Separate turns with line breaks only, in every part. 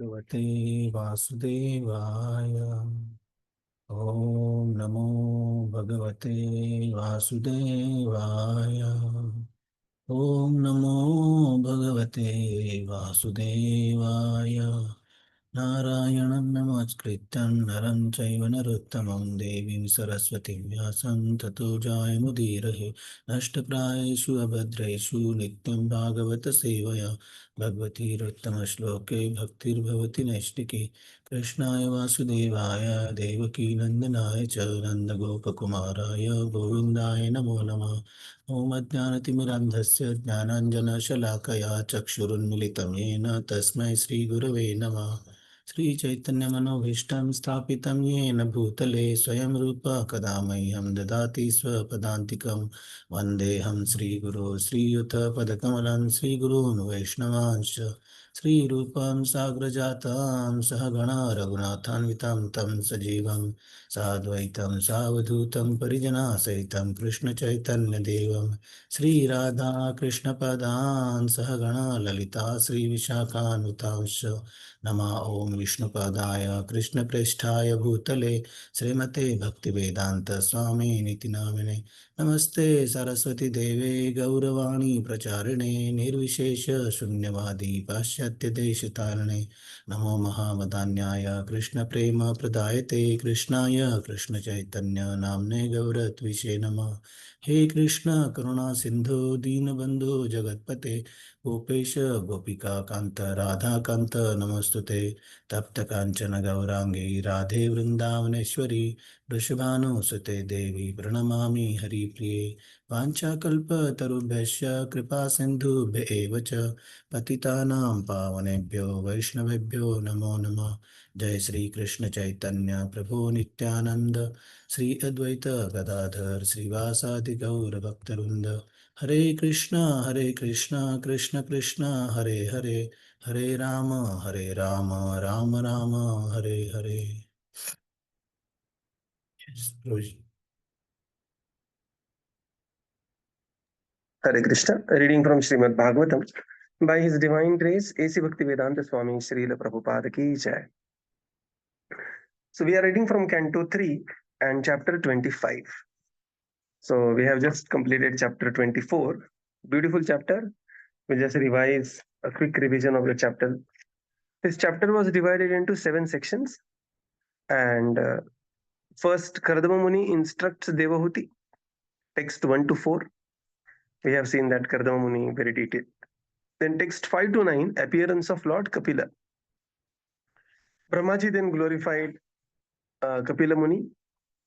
भगवते वासुदेवाय। ॐ नमो भगवते वासुदेवाय। ॐ नमो भगवते वासुदेवाय। नारायणं नमस्कृत्यं नरं चैव नरोत्तमं देवीं सरस्वतीं व्यासं ततो जयमुदीरये। नष्टप्रायेषु अभद्रेषु नित्यं भागवत सेवया भगवतीरुत्तमश्लोके भक्तिर्भवति नैष्टिकी। कृष्णाय वासुदेवाय देवकीनन्दनाय च नन्दगोपकुमाराय गोविन्दाय नमो नमः। ॐ अज्ञानतिमिरान्धस्य ज्ञानाञ्जनशलाकया चक्षुरुन्मिलितं येन तस्मै श्रीगुरवे नमः। श्रीचैतन्यमनोभीष्टं स्थापितं येन भूतले स्वयं रूपा कदा मह्यं ददाति स्वपदान्तिकं। वन्देऽहं श्रीगुरो श्रीयुतपदकमलं श्रीगुरून् वैष्णवांश्च श्रीरूपं साग्रजातां सहगणा रघुनाथान्वितं तं सजीवं साद्वैतं सावधूतं परिजनासहितं कृष्णचैतन्यदेवं श्रीराधा कृष्णपदान् सहगणा ललिता श्रीविशाखान्वितांश्च नमः। ॐ विष्णुपादाय कृष्णप्रेष्ठाय भूतले श्रीमते भक्तिवेदांत स्वामिनिति नामिने। नमस्ते सरस्वती देवे गौरवाणी प्रचारिणे निर्विशेष शून्यवादी पाश्चात्य देशतारिणे। नमो महावदान्याय कृष्ण प्रेम प्रदायते कृष्णाय कृष्ण चैतन्य नामने गौरत्विषे नमः। हे कृष्ण करुणा सिंधु दीनबंधु जगतपते गोपेश गोपिका कांत राधा कांत नमस्तुते। तप्त कांचन गौरांगी राधे वृंदावनेश्वरी वृषभानुसुते देवी प्रणमामि हरिप्रिये। वाञ्छाकल्पतरुभ्यश्च कृपा सिन्धुभ्य एव च पतितानां पावनेभ्यो वैष्णवेभ्यो नमो नमः। जय श्री कृष्ण चैतन्य प्रभु नित्यानंद श्री अद्वैत गदाधर श्रीवासादि गौर भक्तवृंद। हरे Krishna Krishna Krishna Hare Hare Hare Ram Ram Ram Hare Hare.
Hare Krishna, reading from Śrīmad-Bhāgavatam. By His Divine Grace, A.C. Bhaktivedanta Swami Srila Prabhupada Ki Jai. So we are reading from Canto 3 and Chapter 25. So we have just completed Chapter 24. Beautiful chapter. We'll just revise a quick revision of the chapter. This chapter was divided into 7 sections. And first, Kardama Muni instructs Devahūti, text 1 to 4. We have seen that Kardama Muni very detailed. Then text 5 to 9, appearance of Lord Kapila. Brahmaji then glorified Kapila Muni.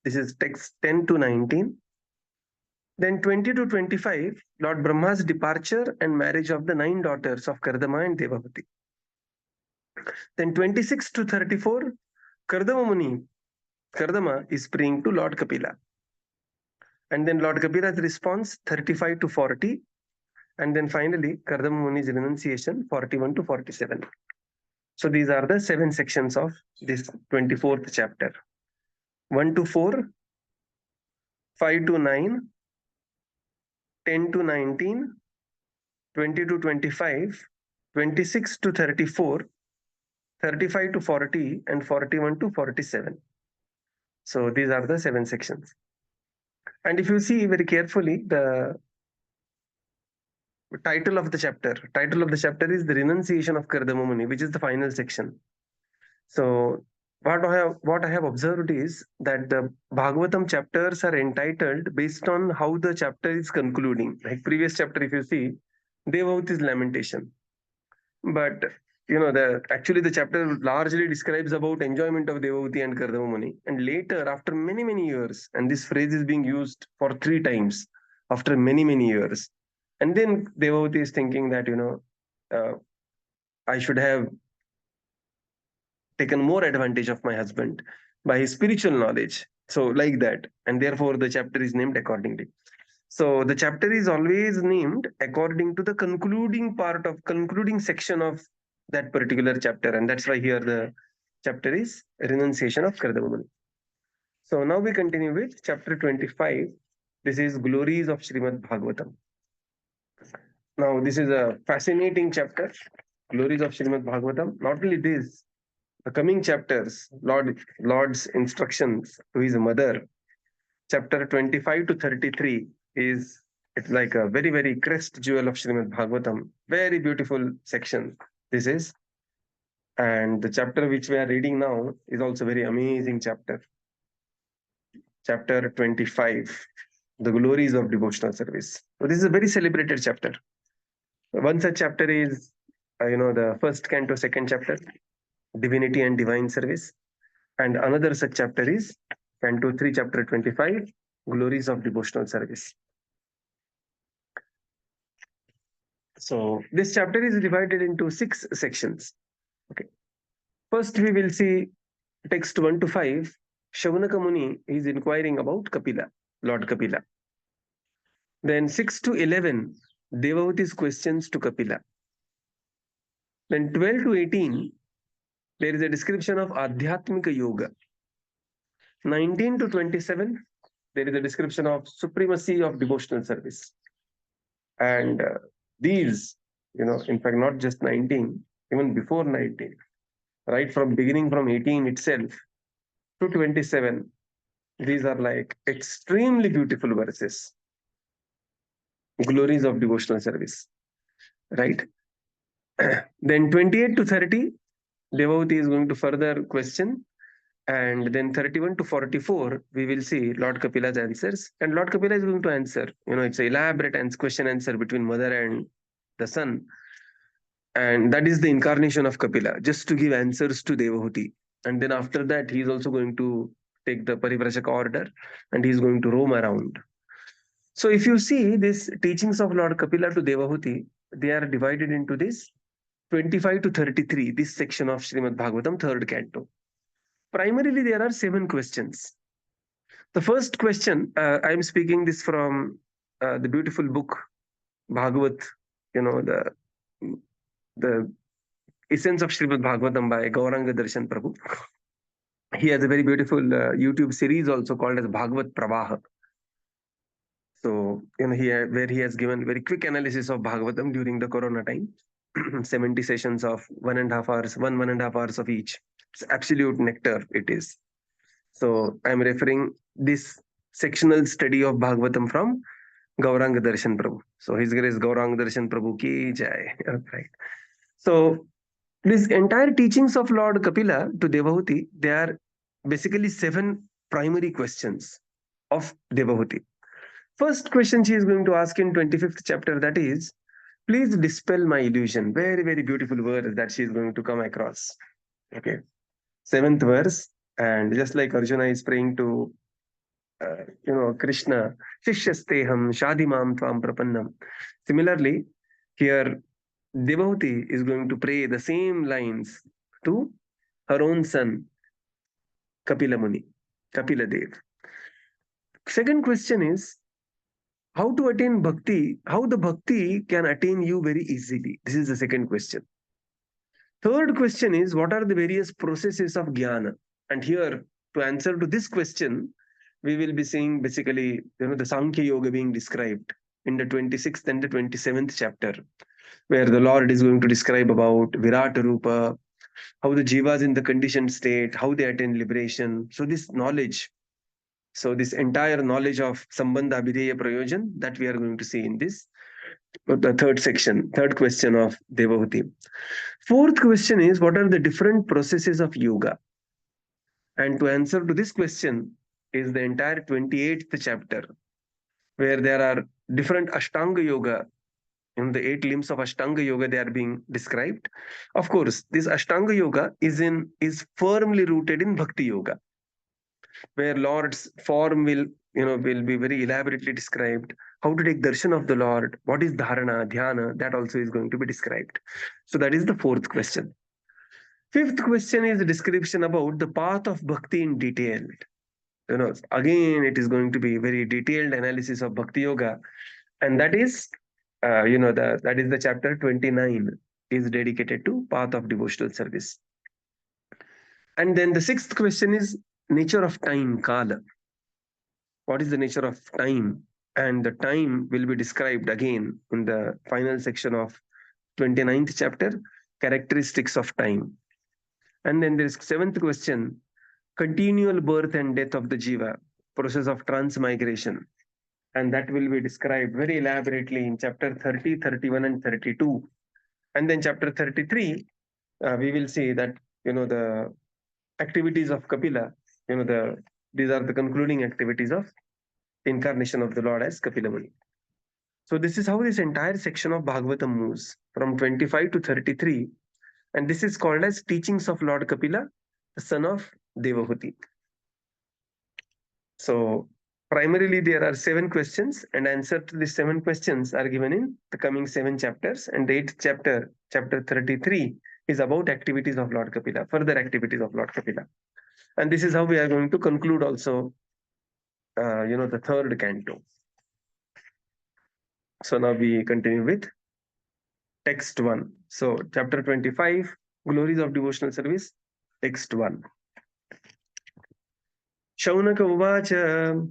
This is text 10 to 19. Then 20 to 25, Lord Brahma's departure and marriage of the 9 daughters of Kardama and Devahūti. Then 26 to 34, Kardama Muni, Kardama is praying to Lord Kapila. And then Lord Kapila's response, 35 to 40. And then finally, Kardama Muni's renunciation, 41 to 47. So these are the 7 sections of this 24th chapter. 1 to 4, 5 to 9, 10 to 19, 20 to 25, 26 to 34, 35 to 40, and 41 to 47. So these are the 7 sections. And if you see very carefully, the title of the chapter is the renunciation of Kardama Muni, which is the final section. So what I have observed is that the Bhagavatam chapters are entitled based on how the chapter is concluding. Like previous chapter, if you see, Devahūti's lamentation. But actually the chapter largely describes about enjoyment of Devahūti and Kardama Muni. And later, after many years, and this phrase is being used for 3 times after many years. And then Devahūti is thinking that, I should have taken more advantage of my husband by his spiritual knowledge. So like that. And therefore the chapter is named accordingly. So the chapter is always named according to the concluding section of that particular chapter. And that's why here the chapter is renunciation of Kardama Muni. So now we continue with chapter 25. This is Glories of Śrīmad-Bhāgavatam. Now this is a fascinating chapter. Glories of Śrīmad-Bhāgavatam. Not only this, the coming chapters, Lord's instructions to his mother, chapter 25 to 33 it's like a very, very crest jewel of Śrīmad-Bhāgavatam. Very beautiful section. This is. And the chapter which we are reading now is also very amazing chapter. Chapter 25, the glories of devotional service. So this is a very celebrated chapter. One such chapter is, the first canto, second chapter, divinity and divine service. And another such chapter is canto 3, chapter 25, glories of devotional service. So this chapter is divided into 6 sections. Okay. First, we will see text 1 to 5. Shaunaka Muni is inquiring about Kapila, Lord Kapila. Then 6 to 11, Devahūti's questions to Kapila. Then 12 to 18, there is a description of Adhyatmika Yoga. 19 to 27, there is a description of supremacy of devotional service. And these, in fact, not just 19, even before 19, right from beginning from 18 itself to 27, these are like extremely beautiful verses. Glories of devotional service, right? Then 28 to 30, Devahūti is going to further question. And then 31 to 44, we will see Lord Kapila's answers. And Lord Kapila is going to answer. It's an elaborate question answer between mother and the son. And that is the incarnation of Kapila, just to give answers to Devahūti. And then after that, he is also going to take the Parivrajaka order and he is going to roam around. So if you see these teachings of Lord Kapila to Devahūti, they are divided into this 25 to 33, this section of Śrīmad-Bhāgavatam, third canto. Primarily, there are 7 questions. The first question, I am speaking this from the beautiful book, Bhagavat, the essence of Śrīmad-Bhāgavatam by Gauranga Darshan Prabhu. He has a very beautiful YouTube series also called as Bhagavat Pravaha. So, where he has given very quick analysis of Bhagavatam during the Corona time, 70 sessions of 1.5 hours, 1.5 hours of each. It's absolute nectar, it is. So, I'm referring this sectional study of Bhagavatam from Gauranga Darshan Prabhu. So, His Grace Gauranga Darshan Prabhu ki jai. Right. So, these entire teachings of Lord Kapila to Devahūti, they are basically 7 primary questions of Devahūti. First question she is going to ask in 25th chapter, that is, please dispel my illusion. Very, very beautiful verse that she is going to come across. Okay. 7th verse, and just like Arjuna is praying to, Kṛṣṇa, Shishyasteham Shadimam Tvam Prapannam. Similarly, here Devahūti is going to pray the same lines to her own son, Kapila Muni, Kapiladeva. Second question is, how to attain bhakti, how the bhakti can attain you very easily. This is the second question. Third question is, what are the various processes of jnana? And here, to answer to this question, we will be seeing basically, the Sankhya Yoga being described in the 26th and the 27th chapter, where the Lord is going to describe about Virata Rupa, how the jivas in the conditioned state, how they attain liberation. So this knowledge, this entire knowledge of Sambandha Abhideya Prayojan that we are going to see in this, the third question of Devahūti. Fourth question is, what are the different processes of yoga? And to answer to this question is the entire 28th chapter, where there are different Ashtanga Yoga. In the 8 limbs of Ashtanga Yoga, they are being described. Of course, this Ashtanga Yoga is firmly rooted in Bhakti Yoga, where Lord's form will be very elaborately described. How to take darshan of the Lord, what is dharana, dhyana, that also is going to be described. So that is the 4th question. 5th question is a description about the path of bhakti in detail. Again, it is going to be very detailed analysis of Bhakti Yoga, and that is, that is the chapter 29 is dedicated to path of devotional service. And then the 6th question is nature of time, kala. What is the nature of time? And the time will be described again in the final section of 29th chapter, characteristics of time. And then there is seventh question, continual birth and death of the jiva, process of transmigration. And that will be described very elaborately in chapter 30, 31, and 32. And then chapter 33, we will see that, the activities of Kapila, these are the concluding activities of incarnation of the Lord as Kapila Muni. So this is how this entire section of Bhagavatam moves from 25 to 33. And this is called as teachings of Lord Kapila, the son of Devahūti. So primarily there are 7 questions, and answer to these 7 questions are given in the coming 7 chapters. And the 8th chapter, chapter 33, is about activities of Lord Kapila, further activities of Lord Kapila. And this is how we are going to conclude also, the 3rd canto. So now we continue with text 1. So chapter 25, Glories of Devotional Service, text 1. Shaunaka uvacha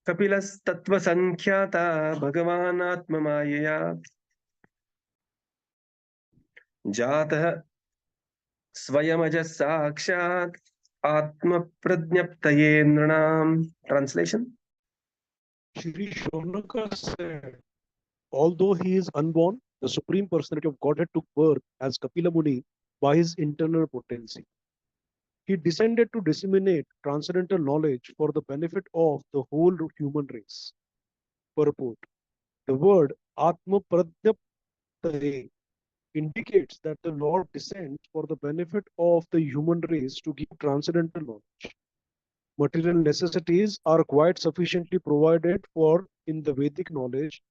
Kapilastatva-saṅkhyata bhagavānātma-māyaya jātah svayamaja-sākṣāt ātma-pradnyaptaye nrṇām. Translation?
Shri Shaunaka said, although he is unborn, the Supreme Personality of Godhead took birth as Kapila Muni by his internal potency. He descended to disseminate transcendental knowledge for the benefit of the whole human race. Purport. The word Atma Pradnyaptaye indicates that the Lord descends for the benefit of the human race to give transcendental knowledge. Material necessities are quite sufficiently provided for in the Vedic knowledge,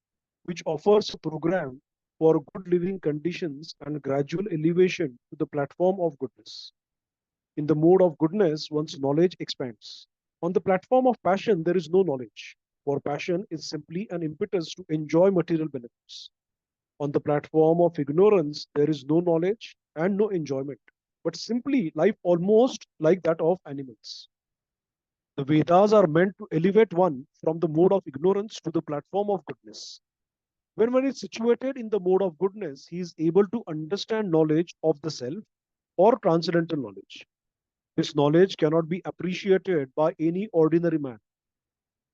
which offers a program for good living conditions and gradual elevation to the platform of goodness. In the mode of goodness, one's knowledge expands. On the platform of passion, there is no knowledge, for passion is simply an impetus to enjoy material benefits. On the platform of ignorance, there is no knowledge and no enjoyment, but simply life almost like that of animals. The Vedas are meant to elevate one from the mode of ignorance to the platform of goodness. When one is situated in the mode of goodness, he is able to understand knowledge of the self or transcendental knowledge. This knowledge cannot be appreciated by any ordinary man.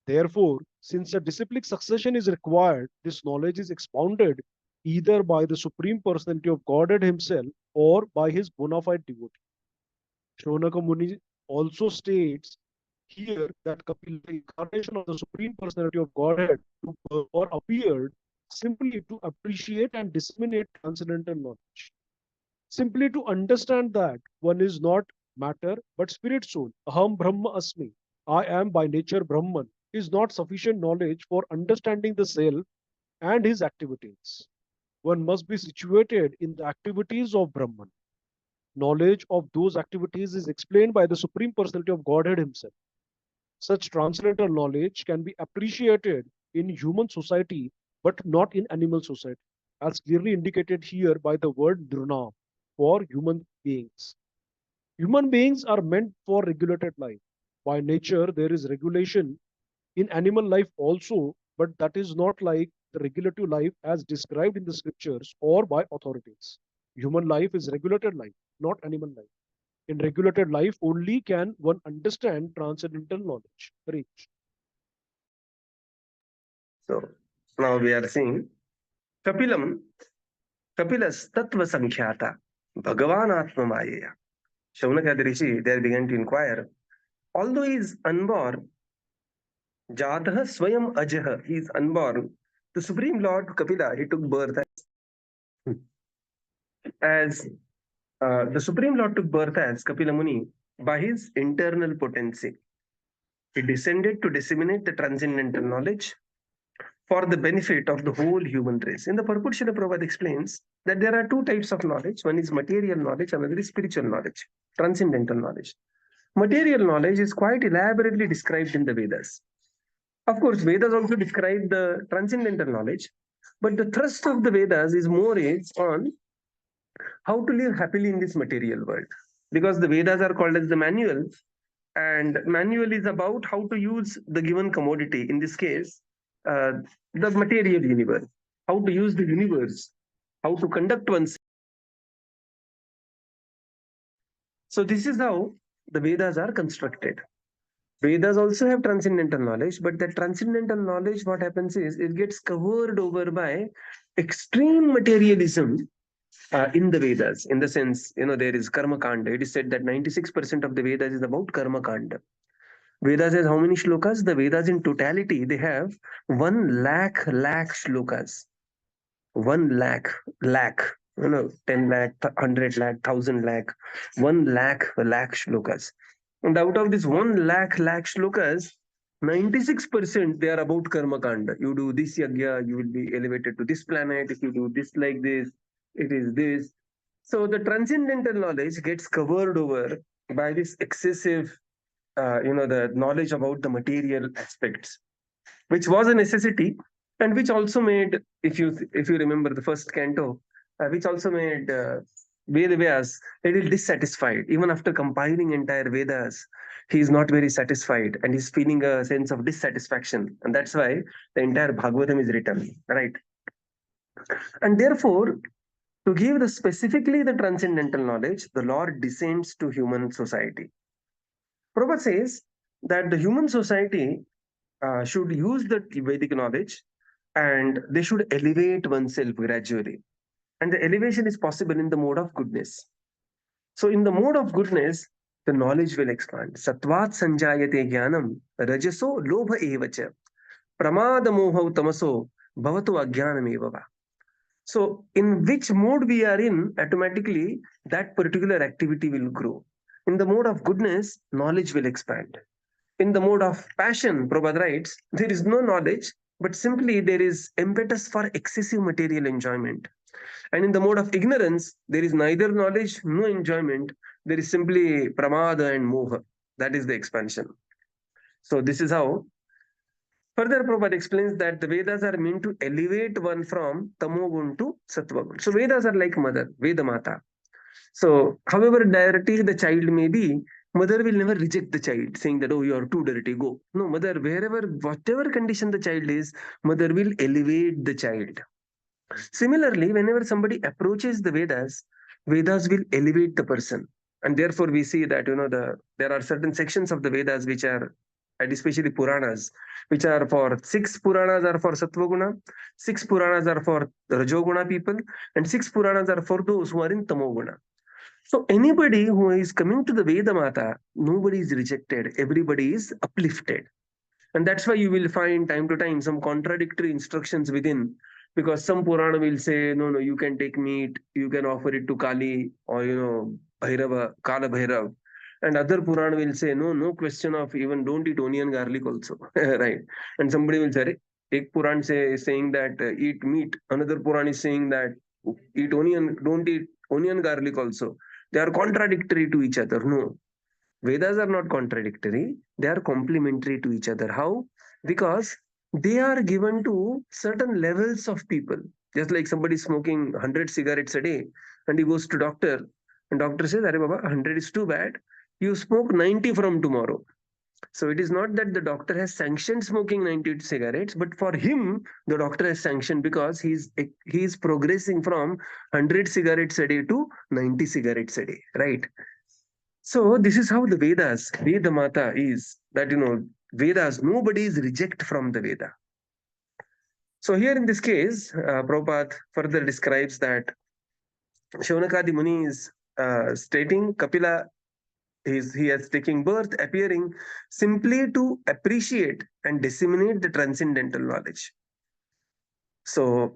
Therefore, since a disciplic succession is required, this knowledge is expounded either by the Supreme Personality of Godhead himself or by his bona fide devotee. Shaunaka Muni also states here that Kapila, the incarnation of the Supreme Personality of Godhead, or appeared simply to appreciate and disseminate transcendental knowledge. Simply to understand that one is not matter but spirit soul, aham brahma asmi, I am by nature Brahman, is not sufficient knowledge for understanding the self and his activities. One must be situated in the activities of Brahman. Knowledge of those activities is explained by the Supreme Personality of Godhead himself. Such transcendental knowledge can be appreciated in human society but not in animal society, as clearly indicated here by the word nrṇām, for human beings. Human beings are meant for regulated life. By nature, there is regulation in animal life also, but that is not like the regulative life as described in the scriptures or by authorities. Human life is regulated life, not animal life. In regulated life, only can one understand transcendental knowledge. Reach.
So now we are seeing Kapilas Tattva-saṅkhyata Bhagavānātma-māyaya. Shaunaka the Rishi there began to inquire, although he is unborn, Jataha Swayam Ajaha, he is unborn, the Supreme Lord Kapila, he took birth as the Supreme Lord took birth as Kapila Muni by his internal potency. He descended to disseminate the transcendental knowledge for the benefit of the whole human race. In the purport, Srila Prabhupada explains that there are 2 types of knowledge. One is material knowledge, another is spiritual knowledge, transcendental knowledge. Material knowledge is quite elaborately described in the Vedas. Of course, Vedas also describe the transcendental knowledge, but the thrust of the Vedas is more on how to live happily in this material world. Because the Vedas are called as the manual, and manual is about how to use the given commodity, in this case, the material universe, how to use the universe, how to conduct oneself So this is how the Vedas are constructed. Vedas also have transcendental knowledge, but that transcendental knowledge, what happens is it gets covered over by extreme materialism in the Vedas. In the sense, there is Karma Kanda. It is said that 96% of the Vedas is about Karma Kanda. Vedas has how many shlokas? The Vedas in totality, they have 1 lakh shlokas. 1 lakh, 10 lakh, 100 lakh, 1000 lakh, 1 lakh shlokas. And out of this 1 lakh shlokas, 96% they are about karma kanda. You do this yagya, you will be elevated to this planet. If you do this like this, it is this. So the transcendental knowledge gets covered over by this excessive, the knowledge about the material aspects, which was a necessity, and which also made, if you remember the first canto, which also made Vedas a little dissatisfied. Even after compiling entire Vedas, he is not very satisfied, and he's feeling a sense of dissatisfaction, and that's why the entire Bhagavatam is written, right? And therefore, to give specifically the transcendental knowledge, the Lord descends to human society. Prabhupada says that the human society should use the Vedic knowledge, and they should elevate oneself gradually. And the elevation is possible in the mode of goodness. So in the mode of goodness, the knowledge will expand. Satvat sanjayate jnanam rajaso lobha evacha pramada mohau tamaso bhavatu ajnanam evava. So in which mode we are in, automatically that particular activity will grow. In the mode of goodness, knowledge will expand. In the mode of passion, Prabhupada writes, there is no knowledge, but simply there is impetus for excessive material enjoyment. And in the mode of ignorance, there is neither knowledge nor enjoyment. There is simply pramada and moha. That is the expansion. So this is how. Further, Prabhupada explains that the Vedas are meant to elevate one from tamogun to sattvagun. So Vedas are like mother, Veda Mata. So however dirty the child may be, mother will never reject the child, saying that, oh, you are too dirty, go. No, mother, whatever condition the child is, mother will elevate the child. Similarly, whenever somebody approaches the Vedas, Vedas will elevate the person. And therefore, we see that, there are certain sections of the Vedas which are, and especially Puranas, which are for 6 Puranas are for Sattvaguna, 6 Puranas are for Rajoguna people, and 6 Puranas are for those who are in Tamoguna. So anybody who is coming to the Veda Mata, nobody is rejected, everybody is uplifted. And that's why you will find time to time some contradictory instructions within, because some Purana will say, no, you can take meat, you can offer it to Kali or, Bhairava, Kala Bhairav. And other Purana will say, no question of even don't eat onion garlic also, right? And somebody will say, Ek Puran is saying that eat meat. Another Puran is saying that eat onion, don't eat onion garlic also. They are contradictory to each other. No, Vedas are not contradictory. They are complementary to each other. How? Because they are given to certain levels of people. Just like somebody smoking 100 cigarettes a day and he goes to doctor and doctor says, Arey Baba, 100 is too bad. You smoke 90 from tomorrow. So it is not that the doctor has sanctioned smoking 90 cigarettes, but for him, the doctor has sanctioned because he is progressing from 100 cigarettes a day to 90 cigarettes a day, right? So this is how the Vedas, Veda Mata is, that, Vedas, nobody is reject from the Veda. So here in this case, Prabhupada further describes that Shaunakadi Muni is stating Kapila, he has taken birth, appearing simply to appreciate and disseminate the transcendental knowledge. So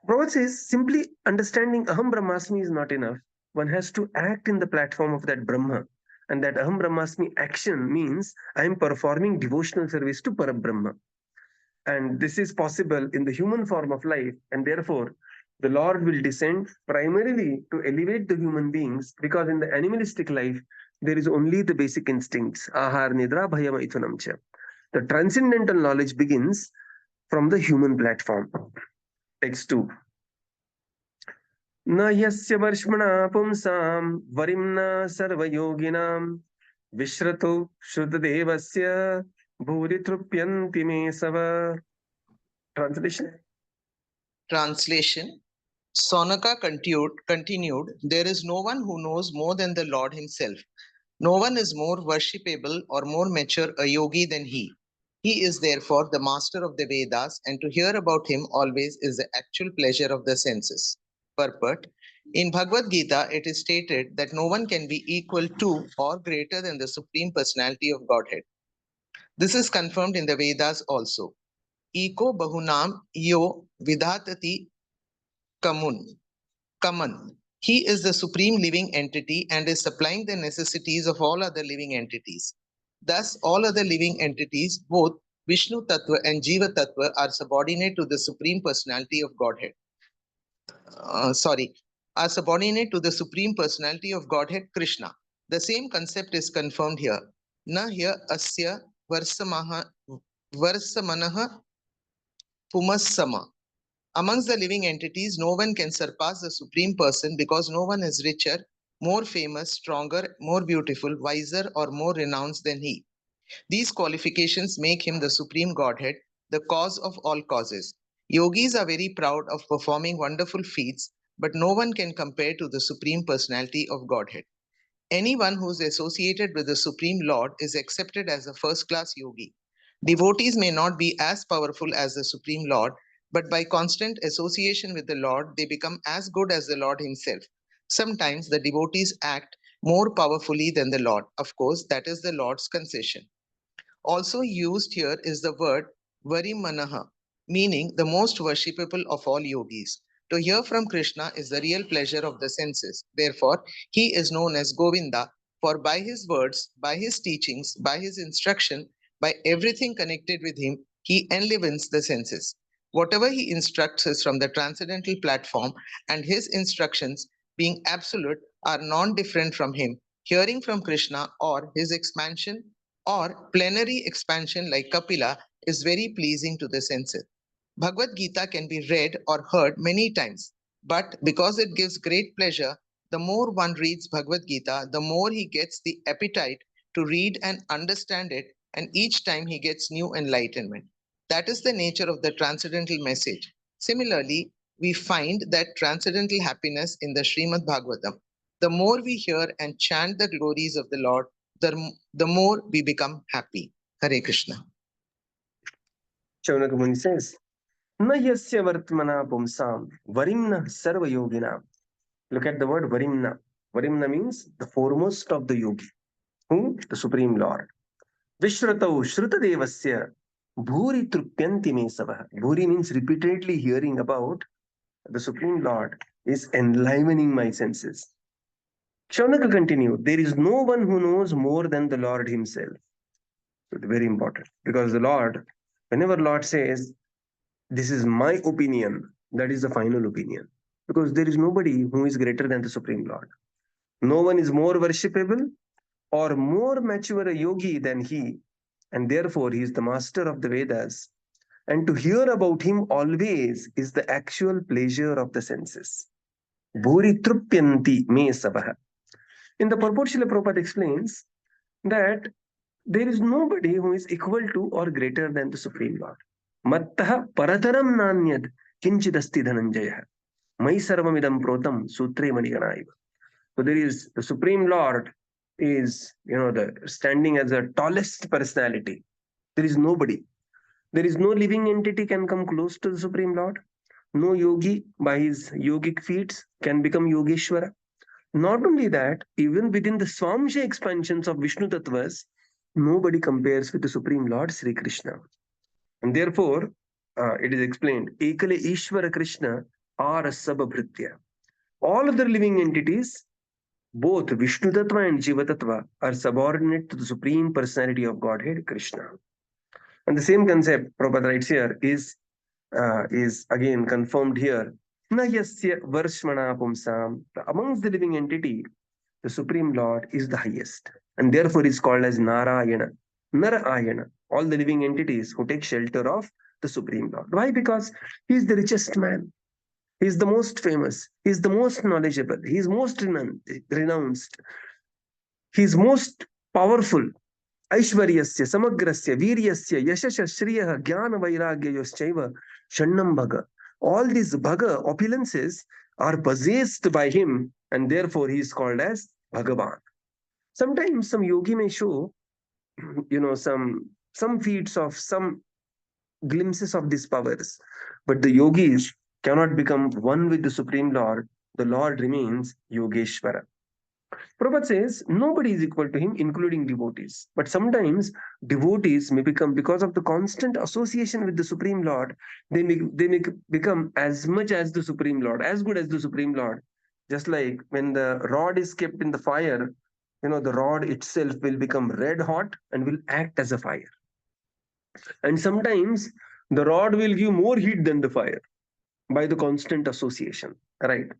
Prabhupada says simply understanding Aham Brahmasmi is not enough. One has to act in the platform of that Brahma. And that Aham Brahmasmi action means I am performing devotional service to Parabrahma. And this is possible in the human form of life. And therefore, the Lord will descend primarily to elevate the human beings, because in the animalistic life, there is only the basic instincts. Ahar, Nidra, Bhaya, Maithunam cha. The transcendental knowledge begins from the human platform. Text 2. न यस्य वर्ष्मणा पुंसां वरिम्ना सर्वयोगिनां विश्रतो शुद्धदेवस्य भूरि तृप्यन्ति मे सव. Translation.
Translation. Sonaka continued, there is no one who knows more than the Lord himself. No one is more worshipable or more mature a yogi than he. He is therefore the master of the Vedas, and to hear about him always is the actual pleasure of the senses. Purport. In Bhagavad Gita, it is stated that no one can be equal to or greater than the Supreme Personality of Godhead. This is confirmed in the Vedas also. Eko bahunam yo vidhatati kaman. He is the supreme living entity and is supplying the necessities of all other living entities. Thus, all other living entities, both Vishnu Tattva and Jiva Tattva, are subordinate to the Supreme Personality of Godhead. Are subordinate to the Supreme Personality of Godhead, Kṛṣṇa. The same concept is confirmed here. Na hya asya varsamanaha pumassama. Amongst the living entities, no one can surpass the Supreme Person because no one is richer, more famous, stronger, more beautiful, wiser, or more renounced than he. These qualifications make him the Supreme Godhead, the cause of all causes. Yogis are very proud of performing wonderful feats, but no one can compare to the Supreme Personality of Godhead. Anyone who is associated with the Supreme Lord is accepted as a first-class yogi. Devotees may not be as powerful as the Supreme Lord, but by constant association with the Lord, they become as good as the Lord himself. Sometimes the devotees act more powerfully than the Lord. Of course, that is the Lord's concession. Also used here is the word varimanaha, meaning the most worshipable of all yogis. To hear from Kṛṣṇa is the real pleasure of the senses. Therefore, he is known as Govinda, for by his words, by his teachings, by his instruction, by everything connected with him, he enlivens the senses. Whatever he instructs is from the transcendental platform, and his instructions, being absolute, are non-different from him. Hearing from Kṛṣṇa or his expansion or plenary expansion like Kapila is very pleasing to the senses. Bhagavad Gita can be read or heard many times, but because it gives great pleasure, the more one reads Bhagavad Gita, the more he gets the appetite to read and understand it, and each time he gets new enlightenment. That is the nature of the transcendental message. Similarly, we find that transcendental happiness in the Śrīmad-Bhāgavatam. The more we hear and chant the glories of the Lord, the more we become happy. Hare Krishna.
Shaunaka Muni says, Na yasya vartmana pumsam varimna sarva yogina. Look at the word varimna. Varimna means the foremost of the yogi. Who? The Supreme Lord. Vishratau Shrutadevasya Bhuri Trupyanti me savah. Bhuri means repeatedly hearing about the Supreme Lord is enlivening my senses. Shaunaka continued, there is no one who knows more than the Lord himself. So very important, because the Lord, whenever Lord says, this is my opinion, that is the final opinion. Because there is nobody who is greater than the Supreme Lord. No one is more worshipable or more mature a yogi than he, and therefore he is the master of the Vedas. And to hear about him always is the actual pleasure of the senses. Bhuri trupyanti me sabaha. In the purport, Srila Prabhupada explains that there is nobody who is equal to or greater than the Supreme Lord. Mattaha parataram nanyad kinchidasti dhananjaya. Mai sarvamidam protam sutre maniganaiva. So there is the Supreme Lord is, the standing as the tallest personality. There is nobody. There is no living entity can come close to the Supreme Lord. No yogi by his yogic feats can become Yogeshwara. Not only that, even within the Swamsha expansions of Vishnu Tattvas, nobody compares with the Supreme Lord Sri Krishna. And therefore, it is explained, Ekale Ishvara Krishna are Sababhritya. All other living entities, both Vishnu Tattva and Jiva Tattva, are subordinate to the Supreme Personality of Godhead, Krishna. And the same concept, Prabhupada writes here, is again confirmed here. Na yasya varshmana pumsam. Amongst the living entity, the Supreme Lord is the highest. And therefore is called as Narayana. Narayana. All the living entities who take shelter of the Supreme Lord. Why? Because he is the richest man. He is the most famous. He is the most knowledgeable. He is most renounced. He is most powerful. Aishvaryasya, Samagrasya, Viryasya, Yashasha, Shriya, Jnana, Vairagya, Yoschaiva, Shannam Bhaga. All these Bhaga opulences are possessed by him, and therefore he is called as Bhagavan. Sometimes some yogi may show, some feats of some glimpses of these powers, but the yogis cannot become one with the Supreme Lord. The Lord remains Yogeshwara. Prabhupada says nobody is equal to him, including devotees. But sometimes devotees may become, because of the constant association with the Supreme Lord, they may become as much as the Supreme Lord, as good as the Supreme Lord. Just like when the rod is kept in the fire, the rod itself will become red hot and will act as a fire. And sometimes the rod will give more heat than the fire by the constant association, right?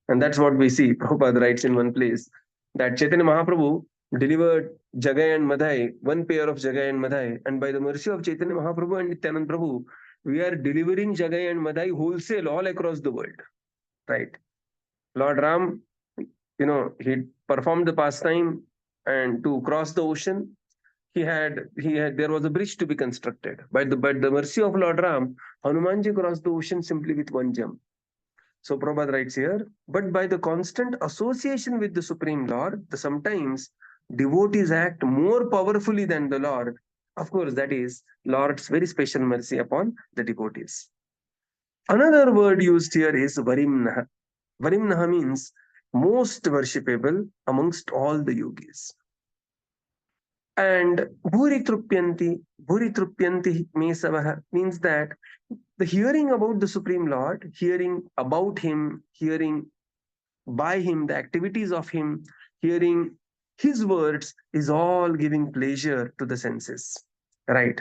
And that's what we see. Prabhupada writes in one place that Chaitanya Mahaprabhu delivered Jagai and Madhai, one pair of Jagai and Madhai, and by the mercy of Chaitanya Mahaprabhu and Nityanand Prabhu, we are delivering Jagai and Madhai wholesale all across the world, right? Lord Ram, he performed the pastime, and to cross the ocean, there was a bridge to be constructed. By the mercy of Lord Ram, Hanumanji crossed the ocean simply with one jump. So Prabhupada writes here, but by the constant association with the Supreme Lord, sometimes devotees act more powerfully than the Lord. Of course, that is Lord's very special mercy upon the devotees. Another word used here is Varimnaha. Varimnaha means most worshipable amongst all the yogis. And Bhuri Trupyanti Mesavaha means that the hearing about the Supreme Lord, hearing about him, hearing by him, the activities of him, hearing his words is all giving pleasure to the senses, right?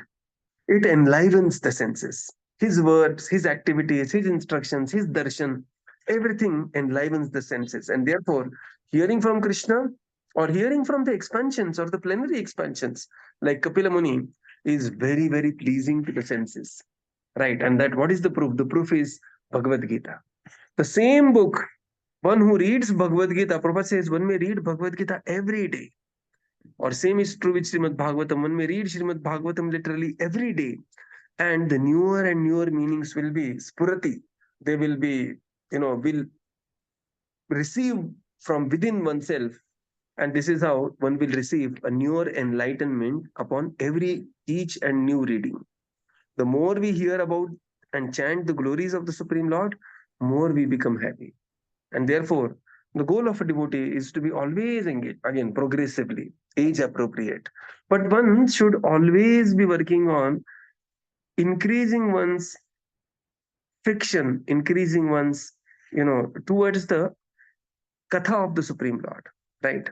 It enlivens the senses. His words, his activities, his instructions, his darshan, everything enlivens the senses. And therefore, hearing from Kṛṣṇa or hearing from the expansions or the plenary expansions like Kapila Muni is very, very pleasing to the senses, right? And that what is the proof? The proof is Bhagavad Gita. The same book, one who reads Bhagavad Gita, Prabhupada says one may read Bhagavad Gita every day. Or same is true with Śrīmad-Bhāgavatam. One may read Śrīmad-Bhāgavatam literally every day. And the newer and newer meanings will be spurati. They will be, will receive from within oneself. And this is how one will receive a newer enlightenment upon each and new reading. The more we hear about and chant the glories of the Supreme Lord, more we become happy. And therefore, the goal of a devotee is to be always engaged, again, progressively, age appropriate. But one should always be working on increasing one's fiction, increasing one's, towards the katha of the Supreme Lord, right?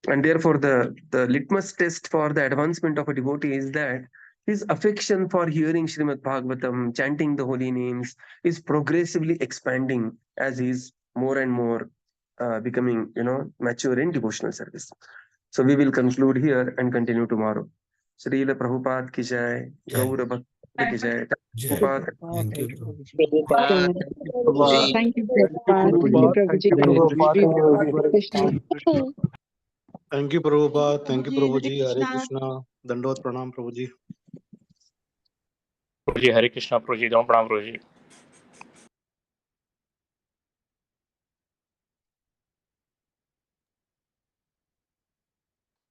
And therefore, the litmus test for the advancement of a devotee is that his affection for hearing Śrīmad-Bhāgavatam, chanting the holy names, is progressively expanding as he is more and more becoming, mature in devotional service. So we will conclude here and continue tomorrow. Srila Prabhupada ki jai, Gaura Bhakti ki jai. Prabhupada.
Thank you.
Prabhupada,
Thank you,
Prabhupada, thank you, Prabhuji.
Krishna.
Thank you, Prabhupada. Thank you, Prabhuji. Hare Krishna. Dandot Pranam, Prabhuji.
Prabhuji, Hare Krishna, Prabhuji, Don't Pranam, Prabhuji.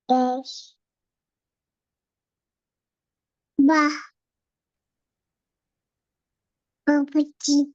Yes. Bah. Prabhuji.